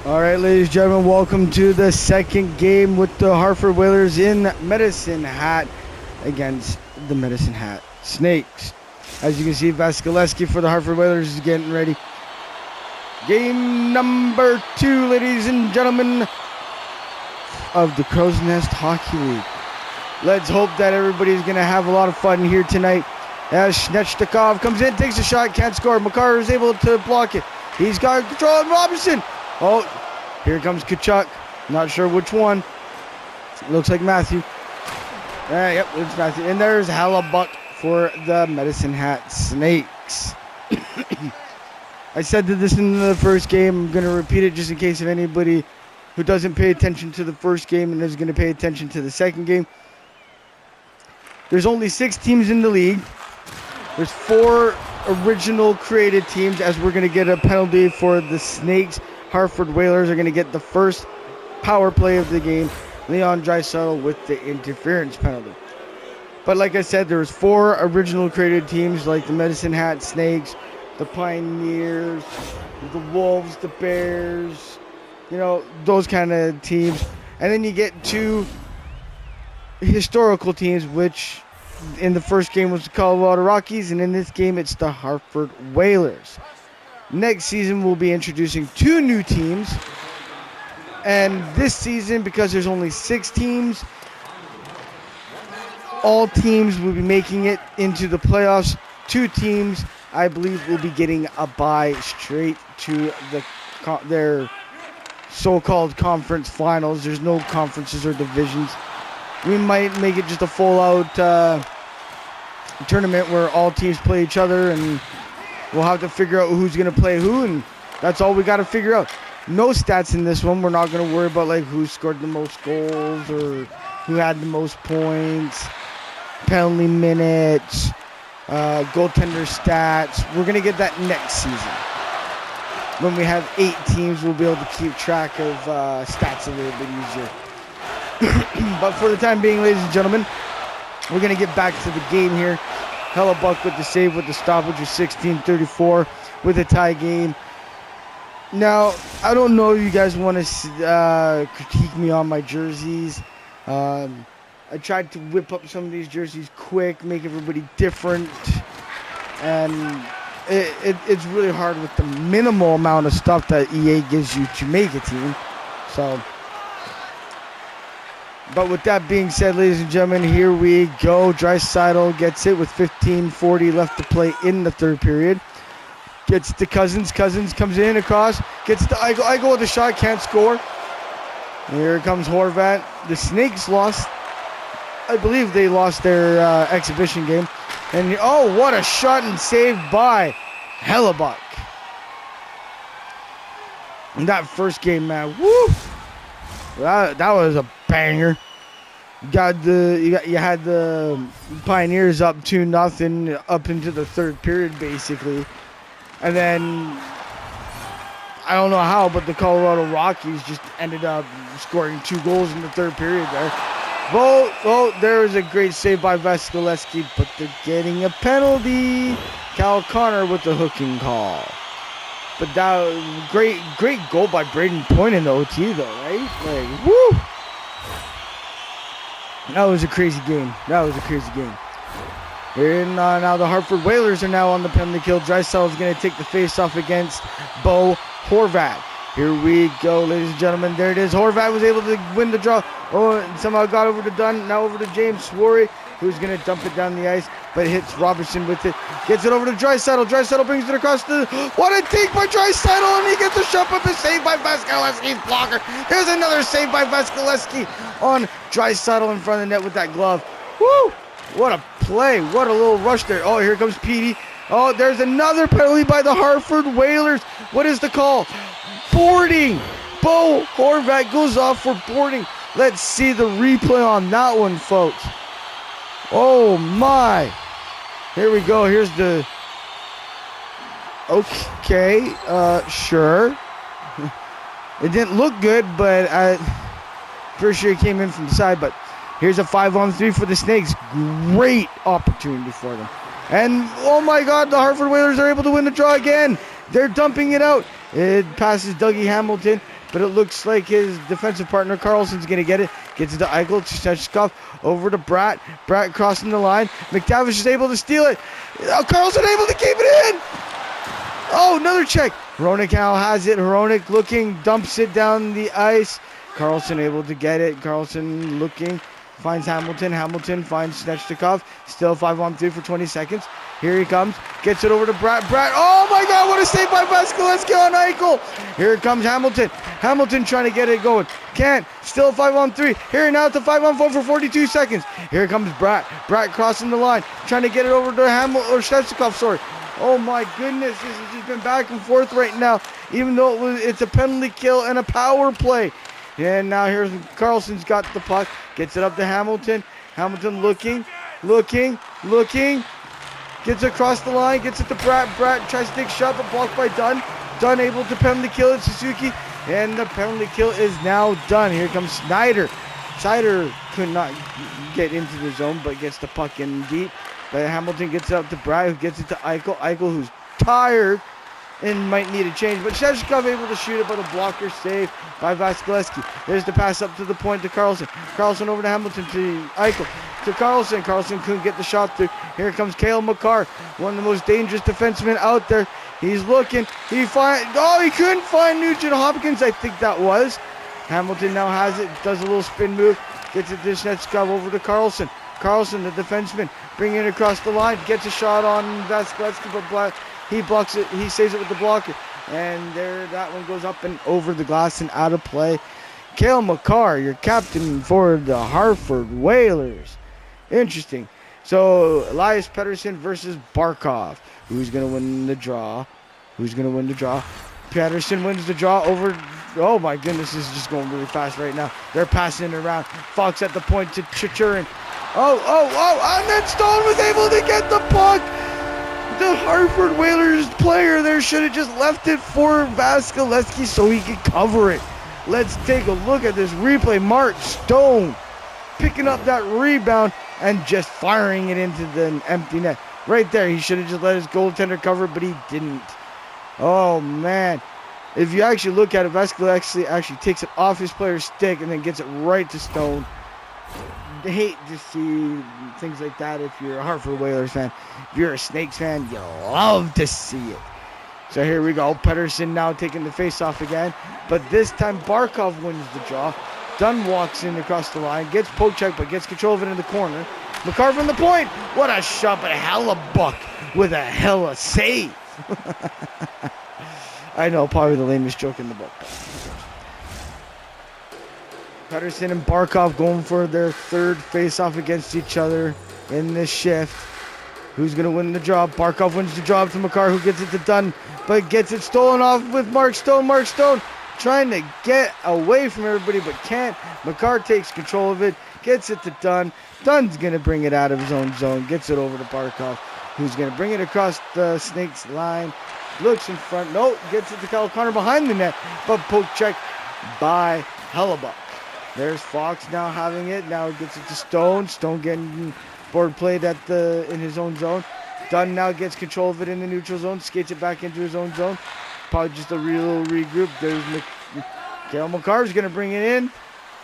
All right, ladies and gentlemen, welcome to the second game with the Hartford Whalers in Medicine Hat against the Medicine Hat Snakes. As you can see, Vasilevsky for the Hartford Whalers is getting ready. Game number 2, ladies and gentlemen, of the Crow's Nest Hockey League. Let's hope that everybody's going to have a lot of fun here tonight. As Snechtikov comes in, takes a shot, can't score. Makar is able to block it. He's got control of Robinson. Oh, here comes Kachuk. Not sure which one. Looks like Matthew. Yep, it's Matthew. And there's Hellebuck for the Medicine Hat Snakes. I said this in the first game. I'm going to repeat it just in case of anybody who doesn't pay attention to the first game and is going to pay attention to the second game. There's only 6 teams in the league. There's 4 original created teams, as we're going to get a penalty for the Snakes. Hartford Whalers are going to get the first power play of the game. Leon Draisaitl with the interference penalty. But like I said, there's 4 original created teams, like the Medicine Hat Snakes, the Pioneers, the Wolves, the Bears, those kind of teams. And then you get 2 historical teams, which in the first game was the Colorado Rockies, and in this game it's the Hartford Whalers. Next season we'll be introducing 2 new teams, and this season, because there's only 6 teams, all teams will be making it into the playoffs. 2 teams, I believe, will be getting a bye straight to their so-called conference finals. There's no conferences or divisions. We might make it just a full-out tournament where all teams play each other, and we'll have to figure out who's going to play who, and that's all we got to figure out. No stats in this one. We're not going to worry about who scored the most goals or who had the most points, penalty minutes, goaltender stats. We're going to get that next season. When we have 8 teams, we'll be able to keep track of stats a little bit easier. But for the time being, ladies and gentlemen, we're going to get back to the game here. Hellebuck with the save with the stoppage of 16-34 with a tie game. Now, I don't know if you guys want to critique me on my jerseys. I tried to whip up some of these jerseys quick, make everybody different. And it's really hard with the minimal amount of stuff that EA gives you to make a team. But with that being said, ladies and gentlemen, here we go. Draisaitl gets it with 15:40 left to play in the third period. Gets to Cousins. Cousins comes in across. Gets to Eichel with a shot. Can't score. Here comes Horvat. The Snakes lost. I believe they lost their exhibition game. And oh, what a shot and save by Hellebuck. In that first game, man. Woo! That was a banger. You had the Pioneers up 2-0 up into the third period, basically, and then I don't know how, but the Colorado Rockies just ended up scoring 2 goals in the third period there. There was a great save by Vasilevsky, but they're getting a penalty. Cal Connor with the hooking call. But that was great goal by Braden Point in the OT, though, right? Woo! That was a crazy game. Here now the Hartford Whalers are now on the penalty kill. Draisaitl is going to take the face-off against Bo Horvat. Here we go, ladies and gentlemen. There it is. Horvat was able to win the draw. Oh, and somehow got over to Dunn. Now over to James Swarry, who's going to dump it down the ice, but hits Robertson with it. Gets it over to Draisaitl. Draisaitl brings it across the... What a take by Draisaitl, and he gets a shot, but the save by Vasilevsky's blocker. There's another save by Vasilevsky on Draisaitl in front of the net with that glove. Woo! What a play. What a little rush there. Oh, here comes Petey. Oh, there's another penalty by the Hartford Whalers. What is the call? Boarding. Bo Horvat goes off for boarding. Let's see the replay on that one, folks. Oh my. Here we go. Here's the... Okay. Sure. It didn't look good, but I'm pretty sure it came in from the side. But here's a 5-on-3 for the Snakes. Great opportunity for them. And, oh my God, the Hartford Whalers are able to win the draw again. They're dumping it out. It passes Dougie Hamilton, but it looks like his defensive partner Carlson's going to get it. Gets it to Eichel, to Shechkov, over to Bratt. Bratt crossing the line. McTavish is able to steal it. Carlson able to keep it in. Oh, another check. Hronek now has it. Hronek looking, dumps it down the ice. Carlson able to get it. Carlson looking, finds Hamilton. Hamilton finds Snechnikov. Still 5-on-3 for 20 seconds. Here he comes. Gets it over to Bratt. Bratt. Oh my God, what a save by Vasilevsky on Eichel. Here comes Hamilton. Hamilton trying to get it going. Can't. Still 5-on-3. Here now to 5-on-4 for 42 seconds. Here comes Bratt. Bratt crossing the line. Trying to get it over to Snechnikov, sorry. Oh my goodness, this has just been back and forth right now, even though it's a penalty kill and a power play. And now here's Carlson's got the puck, gets it up to Hamilton. Hamilton looking, gets across the line, gets it to Bratt. Bratt tries to take a shot, but blocked by Dunn. Dunn able to penalty kill it, Suzuki, and the penalty kill is now done. Here comes Snyder. Snyder could not get into the zone, but gets the puck in deep. But Hamilton gets it up to Bratt, who gets it to Eichel. Eichel, who's tired and might need a change. But Shechkov able to shoot it, but a blocker save by Vasilevsky. There's the pass up to the point to Carlson. Carlson over to Hamilton, to Eichel, to Carlson. Carlson couldn't get the shot through. Here comes Cale Makar, one of the most dangerous defensemen out there. He's looking. He couldn't find Nugent Hopkins, I think that was. Hamilton now has it, does a little spin move, gets it to Snechkov, over to Carlson. Carlson, the defenseman, bringing it across the line, gets a shot on Vasilevsky, but he blocks it. He saves it with the blocker, and there, that one goes up and over the glass and out of play. Cale Makar, your captain for the Hartford Whalers. Interesting. So Elias Pettersson versus Barkov. Who's gonna win the draw? Pettersson wins the draw over. Oh my goodness, this is just going really fast right now. They're passing it around. Fox at the point to Chichurin. And then Stone was able to get the puck. The Hartford Whalers player there should have just left it for Vasilevsky so he could cover it. Let's take a look at this replay. Mark Stone picking up that rebound and just firing it into the empty net. Right there, he should have just let his goaltender cover it, but he didn't. Oh man. If you actually look at it, Vasilevsky actually takes it off his player's stick and then gets it right to Stone. I hate to see things like that if you're a Hartford Whalers fan. If you're a Snakes fan, you love to see it. So here we go. Pettersson now taking the face-off again. But this time Barkov wins the draw. Dunn walks in across the line, gets poke check, but gets control of it in the corner. Makar from the point. What a shot, but a hella buck with a hella save. I know, probably the lamest joke in the book. Pettersson and Barkov going for their third face-off against each other in this shift. Who's going to win the job? Barkov wins the job to Makar, who gets it to Dunn, but gets it stolen off with Mark Stone. Mark Stone trying to get away from everybody, but can't. Makar takes control of it, gets it to Dunn. Dunn's going to bring it out of his own zone, gets it over to Barkov, who's going to bring it across the Snakes line. Looks in front. No, gets it to Kyle Connor behind the net, but poke check by Hellebuck. There's Fox now having it. Now gets it to Stone. Stone getting board played in his own zone. Dunn now gets control of it in the neutral zone. Skates it back into his own zone. Probably just a real regroup. There's Cale Makar is going to bring it in.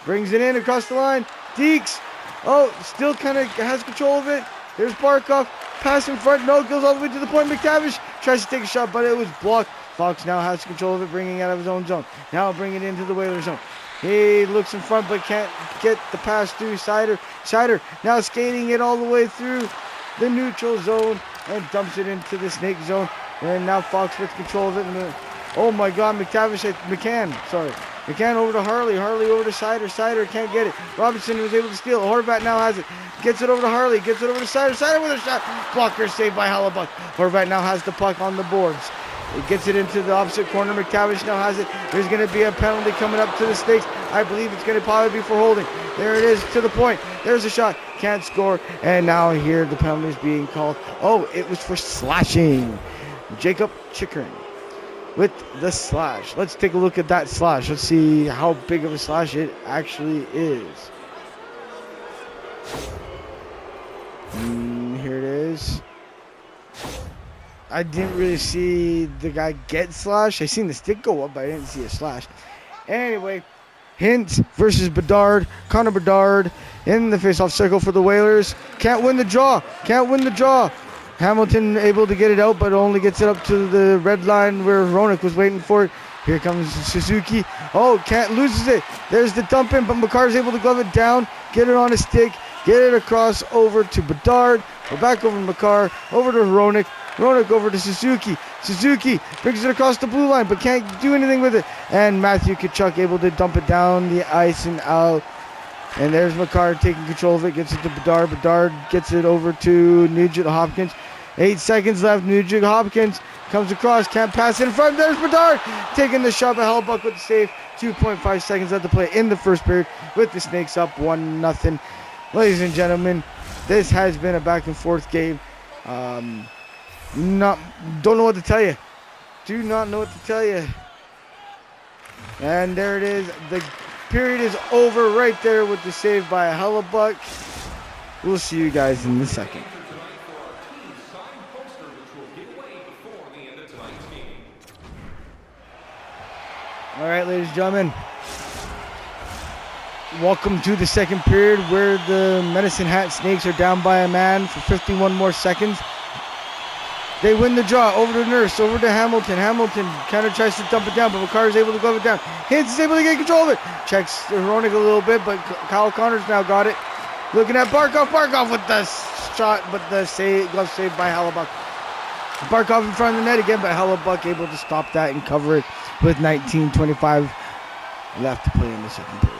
Brings it in across the line. Deeks. Oh, still kind of has control of it. There's Barkov. Pass in front. No, goes all the way to the point. McTavish tries to take a shot, but it was blocked. Fox now has control of it, bringing it out of his own zone. Now bringing it into the Whalers zone. He looks in front, but can't get the pass through. Sider now skating it all the way through the neutral zone and dumps it into the Snake zone. And now Fox with control of it. Oh my God, McCann over to Harley. Harley over to Sider. Sider can't get it. Robinson was able to steal. Horvat now has it. Gets it over to Harley. Gets it over to Sider. Sider with a shot. Blocker saved by Hellebuck. Horvat now has the puck on the boards. It gets it into the opposite corner. McTavish now has it. There's going to be a penalty coming up to the Snakes. I believe it's going to probably be for holding. There it is to the point. There's a shot. Can't score. And now here the penalty is being called. Oh, it was for slashing. Jacob Chickering with the slash. Let's take a look at that slash. Let's see how big of a slash it actually is. Here it is. I didn't really see the guy get slashed. I seen the stick go up, but I didn't see a slash. Anyway, Hintz versus Bedard. Connor Bedard in the face-off circle for the Whalers. Can't win the draw. Can't win the draw. Hamilton able to get it out, but only gets it up to the red line where Ronick was waiting for it. Here comes Suzuki. Oh, loses it. There's the dump in, but McCarr's able to glove it down, get it on a stick, get it across over to Bedard. We're back over to McCarr, over to Ronick. Ronick over to Suzuki. Suzuki brings it across the blue line, but can't do anything with it. And Matthew Tkachuk able to dump it down the ice and out. And there's McCarr taking control of it, gets it to Bedard. Bedard gets it over to Nugent Hopkins. 8 seconds left. Nugent Hopkins comes across, can't pass it in front. There's Bedard taking the shot, but Hellebuck with the save. 2.5 seconds left to play in the first period with the Snakes up 1-0. Ladies and gentlemen, this has been a back and forth game. Don't know what to tell you. Do not know what to tell you. And there it is. The period is over right there with the save by Hellebuck. We'll see you guys in the second. All right, ladies and gentlemen, welcome to the second period where the Medicine Hat Snakes are down by a man for 51 more seconds. They win the draw. Over to Nurse, over to Hamilton. Hamilton kind of tries to dump it down, but McCarr is able to glove it down. Hintz is able to get control of it. Checks Ronick a little bit, but Kyle Connor's now got it. Looking at Barkov. Barkov with the shot, but the glove saved by Hellebuck. Barkov in front of the net again, but Hellebuck able to stop that and cover it with 19:25 left to play in the second period.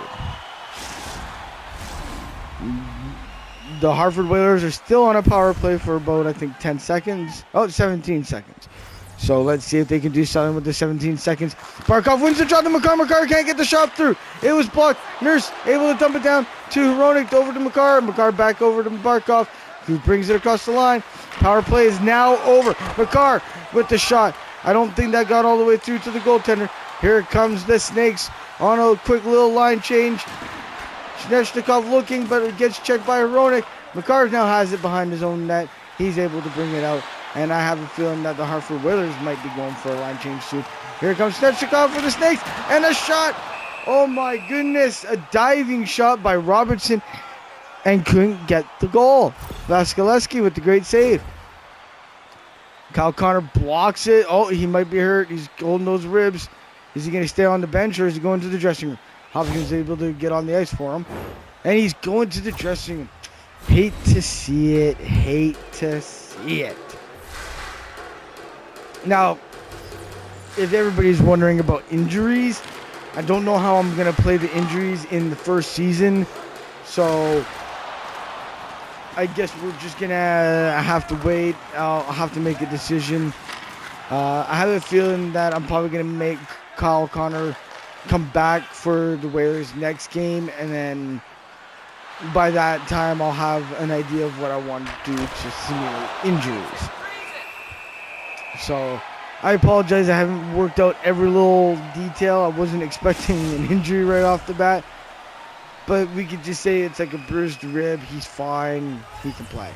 The Hartford Whalers are still on a power play for about, I think, 10 seconds. Oh, 17 seconds. So let's see if they can do something with the 17 seconds. Barkov wins the shot to McCarr. McCarr can't get the shot through. It was blocked. Nurse able to dump it down to Ronick, over to McCarr. McCarr back over to Barkov, who brings it across the line. Power play is now over. McCarr with the shot. I don't think that got all the way through to the goaltender. Here comes the Snakes on a quick little line change. Svechnikov looking, but it gets checked by Ronick. McCarr now has it behind his own net. He's able to bring it out. And I have a feeling that the Hartford Whalers might be going for a line change soon. Here comes Svechnikov for the Snakes. And a shot. Oh my goodness. A diving shot by Robertson. And couldn't get the goal. Vasilevsky with the great save. Kyle Connor blocks it. Oh, he might be hurt. He's holding those ribs. Is he going to stay on the bench or is he going to the dressing room? Hopkins is able to get on the ice for him. And he's going to the dressing room. Hate to see it. Hate to see it. Now, if everybody's wondering about injuries, I don't know how I'm going to play the injuries in the first season. So I guess we're just going to have to wait. I'll have to make a decision. I have a feeling that I'm probably going to make Kyle Connor come back for the Whalers next game, and then by that time I'll have an idea of what I want to do to simulate injuries. So I apologize, I haven't worked out every little detail. I wasn't expecting an injury right off the bat, but we could just say it's like a bruised rib. He's fine, he can play.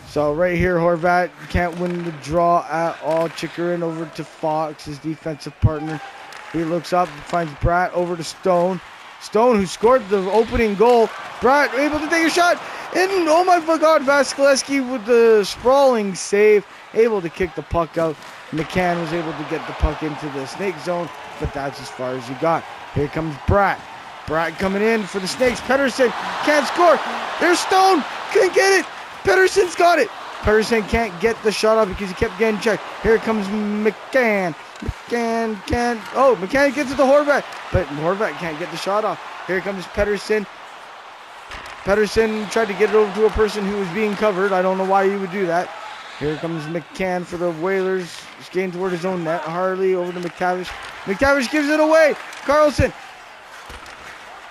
So right here, Horvat can't win the draw at all. Chikrin over to Fox, his defensive partner. He looks up, finds Bratt over to Stone. Stone, who scored the opening goal. Bratt able to take a shot. And oh my God, Vasilevsky with the sprawling save. Able to kick the puck out. McCann was able to get the puck into the Snake zone, but that's as far as he got. Here comes Bratt. Bratt coming in for the Snakes. Pettersson can't score. There's Stone. Couldn't get it. Pettersson's got it. Pettersson can't get the shot off because he kept getting checked. Here comes McCann. McCann can't. Oh, McCann gets it to Horvat, but Horvat can't get the shot off. Here comes Pettersson. Pettersson tried to get it over to a person who was being covered. I don't know why you would do that. Here comes McCann for the Whalers. Skating toward his own net. Harley over to McTavish. McTavish gives it away. Carlson.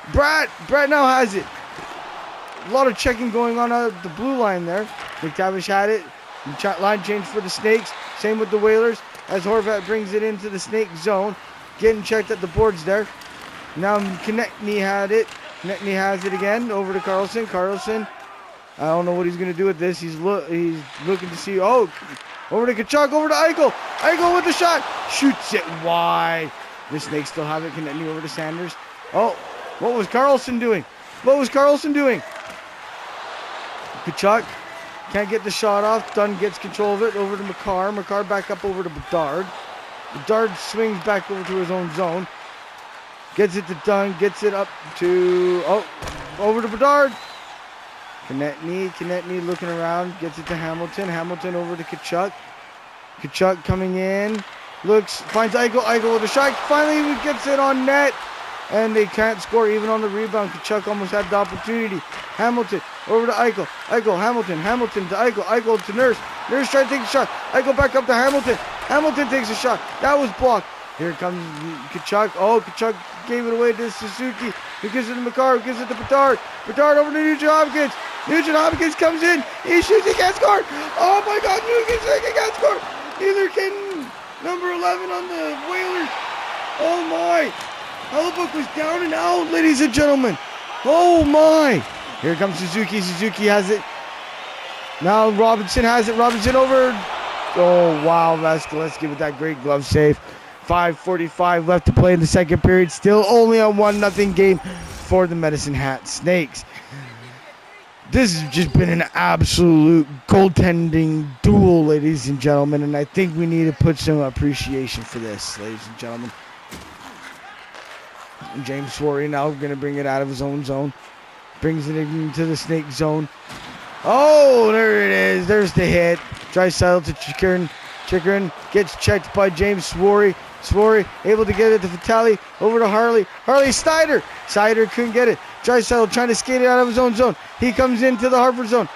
Bratt now has it. A lot of checking going on at the blue line there. McTavish had it. Line change for the Snakes. Same with the Whalers as Horvat brings it into the Snake zone. Getting checked at the boards there. Now Konechny had it. Konechny has it again. Over to Carlson. Carlson. I don't know what he's going to do with this. He's looking to see. Oh, Over to Kachuk, over to Eichel. Eichel with the shot. Shoots it wide. The Snakes still have it. Connecting over to Sanders. Oh, what was Carlson doing? Kachuk can't get the shot off. Dunn gets control of it. Over to Makar. Makar back up over to Bedard. Bedard swings back over to his own zone. Gets it to Dunn. Gets it up to... Oh, over to Bedard. Konechny looking around. Gets it to Hamilton. Hamilton over to Kachuk. Kachuk coming in. Looks, finds Eichel. Eichel with a shot. Finally gets it on net. And they can't score even on the rebound. Kachuk almost had the opportunity. Hamilton over to Eichel. Eichel, Hamilton to Eichel. Eichel to Nurse. Nurse trying to take a shot. Eichel back up to Hamilton. Hamilton takes a shot. That was blocked. Here comes Kachuk. Oh, Kachuk gave it away to Suzuki. He gives it to Makar. Gives it to Bedard. Bedard over to Nugent Hopkins. Nugent Hopkins comes in. He shoots. He can't score. Oh my God, Nugent can't score. Neither can number 11 on the Whalers. Oh my. Hellebuck was down and out, ladies and gentlemen. Oh my. Here comes Suzuki. Suzuki has it. Now Robinson has it. Robinson over. Oh wow, Vasilevsky with that great glove save. 5:45 left to play in the second period. Still only a 1-0 game for the Medicine Hat Snakes. This has just been an absolute goaltending duel, ladies and gentlemen, and I think we need to put some appreciation for this, ladies and gentlemen. James Swarry now going to bring it out of his own zone. Brings it into the Snake zone. Oh, there it is. There's the hit. Draisaitl to Chikrin. Chikrin gets checked by James Swarry. Swarry able to get it to Vitali. Over to Harley. Harley Snyder. Snyder couldn't get it. Draisaitl trying to skate it out of his own zone. He comes into the Hartford zone.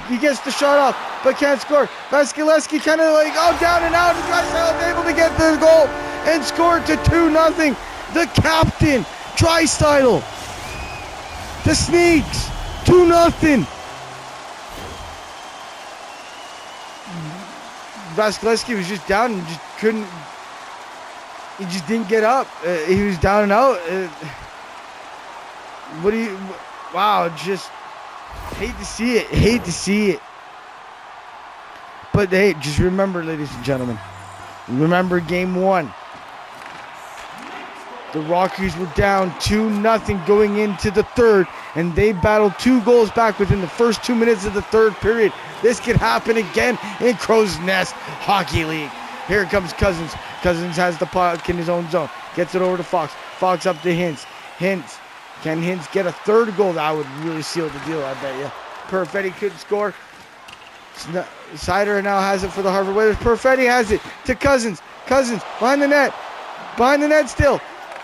He gets the shot off, but can't score. Vasilevsky kind of like, oh, down and out. Draisaitl able to get the goal and score to 2-0. The captain, Draisaitl. The Snakes, 2-0. Vasilevsky was just down and just couldn't. He just didn't get up. He was down and out. Wow, just hate to see it. But hey, just remember, ladies and gentlemen, remember game one. The Rockies were down 2-0 going into the third, and they battled 2 goals back within the first 2 minutes of the third period. This could happen again in Crow's Nest Hockey League. Here comes Cousins. Cousins has the puck in his own zone. Gets it over to Fox. Fox up to Hintz. Hintz. Can Hintz get a third goal? That would really seal the deal, I bet you. Perfetti couldn't score. Sider now has it for the Hartford Whalers. Perfetti has it to Cousins. Cousins behind the net. Behind the net still.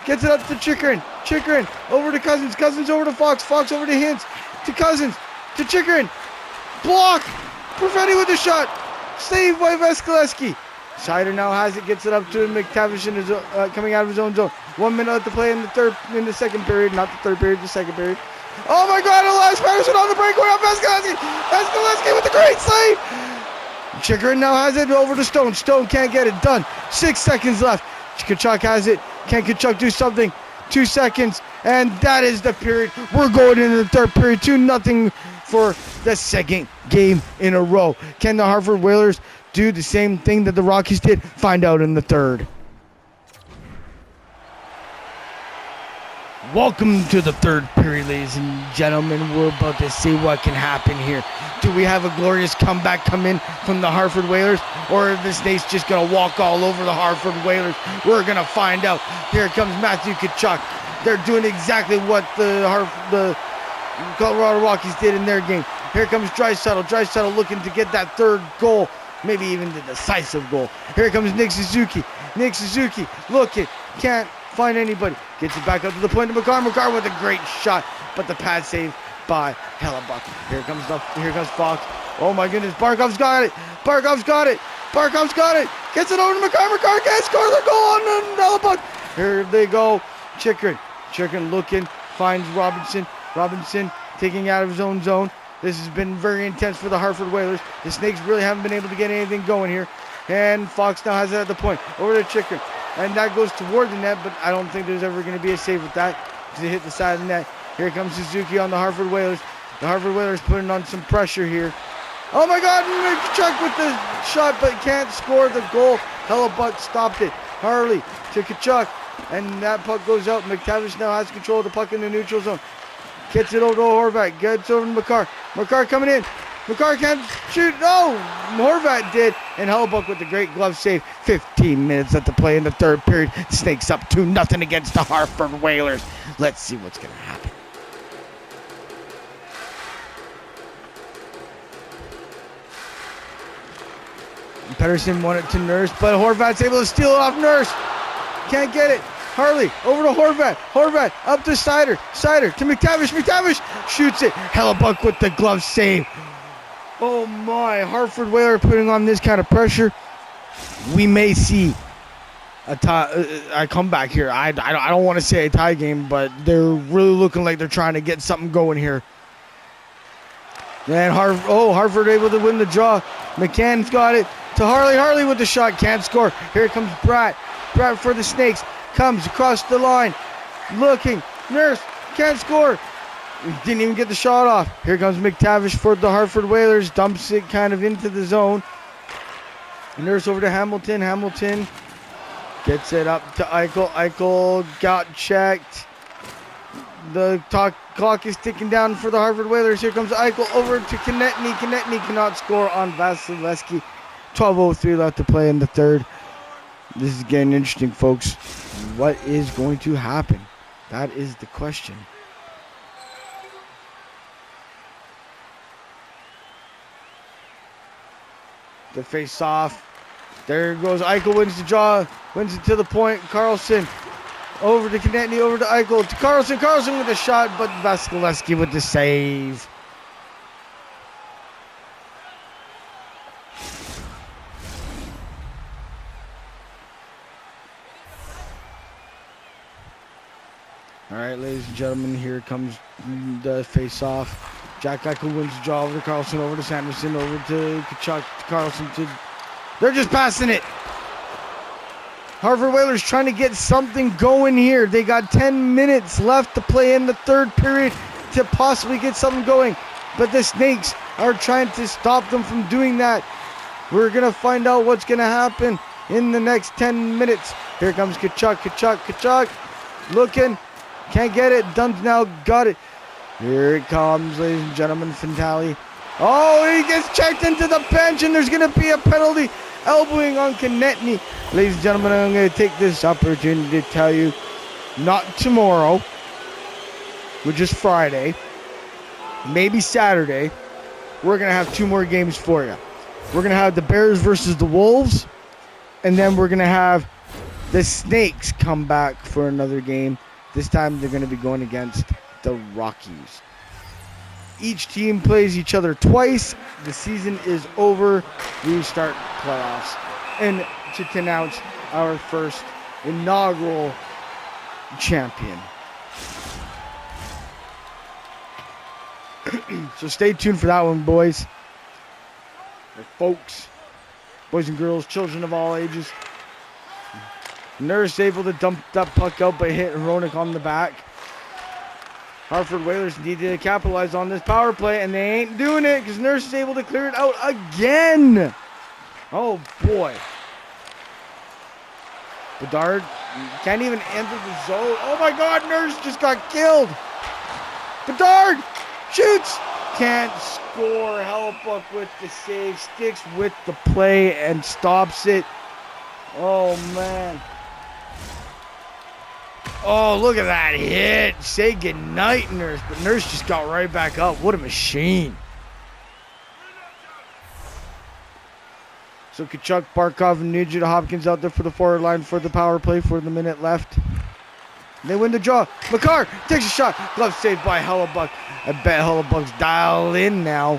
Gets it up to Chikrin. Chikrin over to Cousins. Cousins over to Fox. Fox over to Hintz. To Cousins. To Chikrin. Block. Perfetti with the shot. Saved by Vasilevsky. Sider now has it. Gets it up to McTavish in his, coming out of his own zone. 1 minute left to play in the second period. Not the third period, the second period. Oh my God! Elias Patterson on the breakaway on Vasilevsky. Vasilevsky with the great save. Chikrin now has it over to Stone. Stone can't get it done. 6 seconds left. Kachuk has it. Can Kachuk do something? 2 seconds. And that is the period. We're going into the third period. 2-0 for the second game in a row. Can the Hartford Whalers do the same thing that the Rockies did? Find out in the third. Welcome to the third period, ladies and gentlemen. We're about to see what can happen here. Do we have a glorious comeback come in from the Hartford Whalers? Or are the Snakes just going to walk all over the Hartford Whalers? We're going to find out. Here comes Matthew Tkachuk. They're doing exactly what the Colorado Rockies did in their game. Here comes Draisaitl. Draisaitl looking to get that third goal. Maybe even the decisive goal. Here comes Nick Suzuki. Nick Suzuki looking. Can't find anybody. Gets it back up to the point of Makar. Makar with a great shot, but the pad save by Hellebuck. Here comes Fox. Oh my goodness, Barkov's got it. Barkov's got it. Gets it over to Makar. Makar can't score the goal on Hellebuck. Here they go. Chikrin looking, finds Robinson. Robinson taking out of his own zone. This has been very intense for the Hartford Whalers. The Snakes really haven't been able to get anything going here. And Fox now has it at the point. Over to Chikrin. And that goes toward the net, but I don't think there's ever going to be a save with that. Because it hit the side of the net. Here comes Suzuki on the Hartford Whalers. The Hartford Whalers putting on some pressure here. Oh my God, Kachuk with the shot, but can't score the goal. Hellebuck stopped it. Harley to Kachuk, and that puck goes out. McTavish now has control of the puck in the neutral zone. Gets it over to Horvat, gets over to Makar. Makar coming in. Makar can't shoot. No, Horvat did, and Hellebuck with the great glove save. 15 minutes at the play in the third period. Snakes up 2-0 against the Hartford Whalers. Let's see what's going to happen. Pedersen won it to Nurse, but Horvat's able to steal it off Nurse. Can't get it. Harley over to Horvat. Horvat up to Sider. Sider to McTavish. McTavish shoots it. Hellebuck with the glove save. Oh my, Hartford Whaler putting on this kind of pressure. We may see a comeback here. I don't want to say a tie game, but they're really looking like they're trying to get something going here. And Hartford able to win the draw. McCann's got it to Harley. Harley with the shot, can't score. Here comes Bratt. Bratt for the Snakes. Comes across the line. Looking. Nurse can't score. Didn't even get the shot off. Here comes McTavish for the Hartford Whalers. Dumps it kind of into the zone. Nurse over to Hamilton. Hamilton gets it up to Eichel. Eichel got checked. The clock is ticking down for the Hartford Whalers. Here comes Eichel over to Konechny. Konechny cannot score on Vasilevsky. 12:03 left to play in the third. This is getting interesting, folks. What is going to happen? That is the question. The face off. There goes Eichel, wins the draw, wins it to the point. Carlson over to Konechny, over to Eichel, to Carlson. Carlson with the shot, but Vasilevsky with the save. All right, ladies and gentlemen, here comes the face-off. Jack Eichel wins the draw over to Carlson, over to Sanderson, over to Kachuk, to Carlson. They're just passing it. Hartford Whalers trying to get something going here. They got 10 minutes left to play in the third period to possibly get something going. But the Snakes are trying to stop them from doing that. We're going to find out what's going to happen in the next 10 minutes. Here comes Kachuk, Kachuk, Kachuk. Looking. Can't get it. Dunn's now got it. Here it comes, ladies and gentlemen. Fintali. Oh, he gets checked into the bench, and there's going to be a penalty. Elbowing on Konechny. Ladies and gentlemen, I'm going to take this opportunity to tell you, not tomorrow, which is Friday, maybe Saturday, we're going to have 2 more games for you. We're going to have the Bears versus the Wolves, and then we're going to have the Snakes come back for another game. This time they're going to be going against the Rockies. Each team plays each other twice. The season is over. We start playoffs. And to announce our first inaugural champion. So stay tuned for that one, boys. Or folks. Boys and girls, children of all ages. Nurse able to dump that puck out, but hit Hronik on the back. Hartford Whalers need to capitalize on this power play, and they ain't doing it because Nurse is able to clear it out again. Oh, boy. Bedard can't even enter the zone. Oh, my God, Nurse just got killed. Bedard shoots. Can't score. Hellebuck with the save. Sticks with the play and stops it. Oh, man. Oh, look at that hit. Say goodnight, Nurse. But Nurse just got right back up. What a machine. So Kachuk, Barkov, and Nugent Hopkins out there for the forward line for the power play for the minute left. They win the draw. Makar takes a shot. Glove saved by Hellebuck. I bet Hellebuck's dialed in now.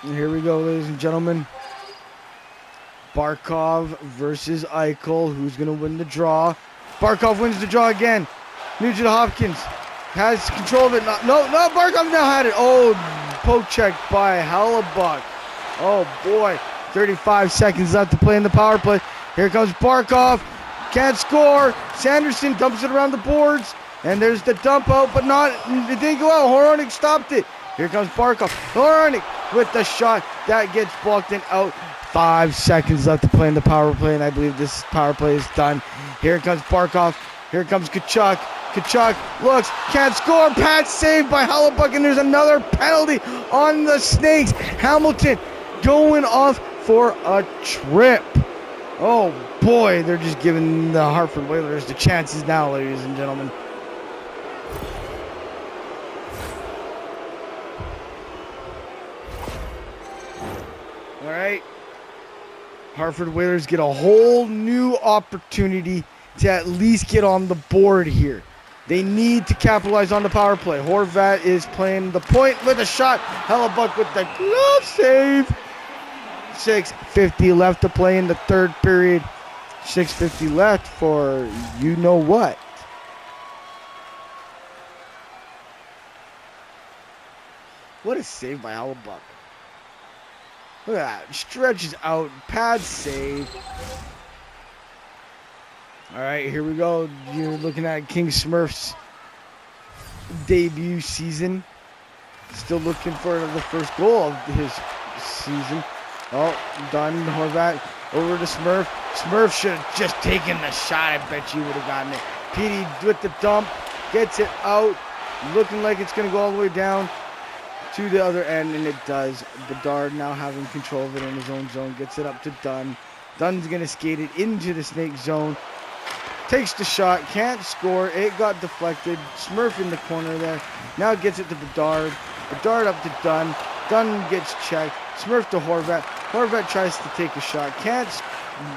And here we go, ladies and gentlemen. Barkov versus Eichel. Who's going to win the draw? Barkov wins the draw again. Nugent Hopkins has control of it. No, Barkov now had it. Oh, poke check by Hellebuck. Oh, boy. 35 seconds left to play in the power play. Here comes Barkov. Can't score. Sanderson dumps it around the boards. And there's the dump out, but not, it didn't go out. Horonik stopped it. Here comes Barkov. Horonik with the shot. That gets blocked and out. 5 seconds left to play in the power play, and I believe this power play is done. Here comes Barkov. Here comes Kachuk. Kachuk looks, can't score. Pat saved by Hellebuyck, and there's another penalty on the Snakes. Hamilton going off for a trip. Oh boy, they're just giving the Hartford Whalers the chances now, ladies and gentlemen. All right. Hartford Whalers get a whole new opportunity to at least get on the board here. They need to capitalize on the power play. Horvat is playing the point with a shot. Hellebuyck with the glove save. 6:50 left to play in the third period. 6:50 left for you know what. What a save by Hellebuyck. Look at that. Stretches out. Pad save. All right, here we go. You're looking at King Smurf's debut season. Still looking for the first goal of his season. Oh, done. Horvat over to Smurf. Smurf should have just taken the shot. I bet you would have gotten it. Petey with the dump. Gets it out. Looking like it's going to go all the way down to the other end, and it does. Bedard now having control of it in his own zone. Gets it up to Dunn. Dunn's going to skate it into the Snake zone. Takes the shot. Can't score. It got deflected. Smurf in the corner there. Now gets it to Bedard. Bedard up to Dunn. Dunn gets checked. Smurf to Horvat. Horvat tries to take a shot. Can't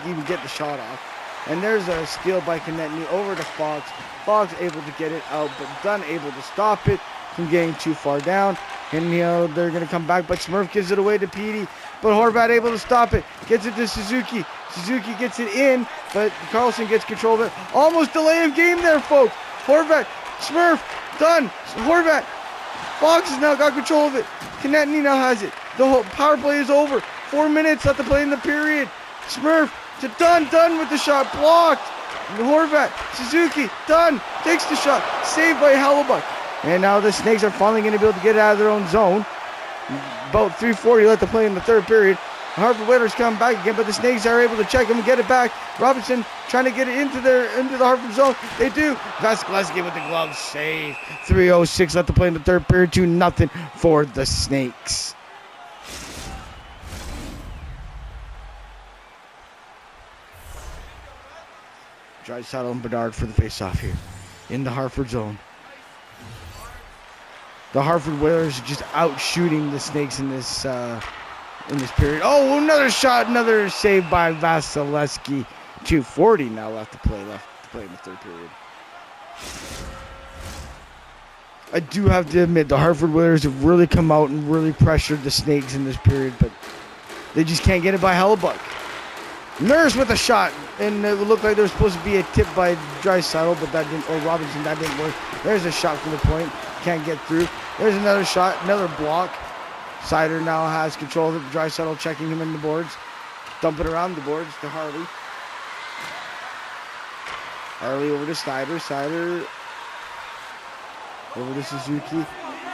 even get the shot off. And there's a steal by Konechny over to Fox. Fox able to get it out, but Dunn able to stop it from getting too far down. And they're going to come back, but Smurf gives it away to Petey. But Horvat able to stop it. Gets it to Suzuki. Suzuki gets it in, but Carlson gets control of it. Almost delay of game there, folks. Horvat, Smurf, Dunn, Horvat. Fox has now got control of it. Konechny now has it. The whole power play is over. 4 minutes left to play in the period. Smurf to Dunn. Dunn with the shot blocked. Horvat, Suzuki, Dunn takes the shot. Saved by Hellebuyck. And now the Snakes are finally going to be able to get out of their own zone. About 3:40 left to play in the third period. The Hartford Whalers come back again, but the Snakes are able to check them and get it back. Robinson trying to get it into the Hartford zone. They do. Vasilevsky with the glove save. 3:06 left to play in the third period. 2-0 for the Snakes. Draisaitl and Bedard for the face-off here in the Hartford zone. The Hartford Whalers are just out shooting the Snakes in this period. Oh, another shot, another save by Vasilevsky. 2:40 now left to play in the third period. I do have to admit, the Hartford Whalers have really come out and really pressured the Snakes in this period, but they just can't get it by Hellebuyck. Nurse with a shot, and it looked like there was supposed to be a tip by Draisaitl, but that didn't, or Robinson, that didn't work. There's a shot from the point, can't get through. There's another shot, another block. Sider now has control of it. Draisaitl checking him in the boards, dumping around the boards to Harley. Harley over to Snyder. Snyder over to Suzuki.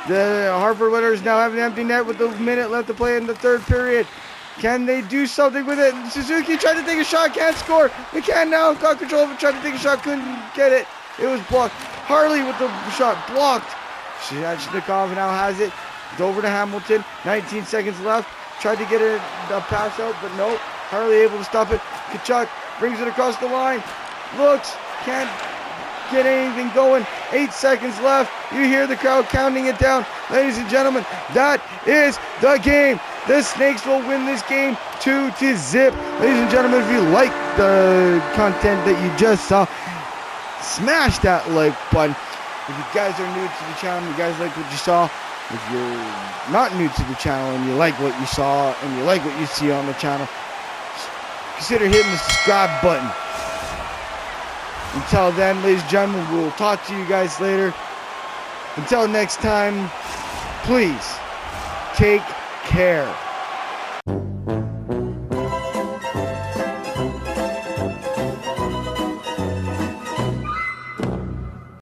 The Hartford Whalers now have an empty net with a minute left to play in the third period. Can they do something with it? Suzuki tried to take a shot, can't score. They can now, got control of it, tried to take a shot, couldn't get it. It was blocked. Harley with the shot blocked. Shishnikov now has it. It's over to Hamilton. 19 seconds left. Tried to get a pass out, but no. Harley able to stop it. Kachuk brings it across the line. Looks, can't get anything going. 8 seconds left. You hear the crowd counting it down. Ladies and gentlemen, that is the game. The Snakes will win this game 2-0. Ladies and gentlemen, if you like the content that you just saw, smash that like button. If you guys are new to the channel, you guys like what you saw. If you're not new to the channel and you like what you saw and you like what you see on the channel, consider hitting the subscribe button. Until then, ladies and gentlemen, we'll talk to you guys later. Until next time, please take care.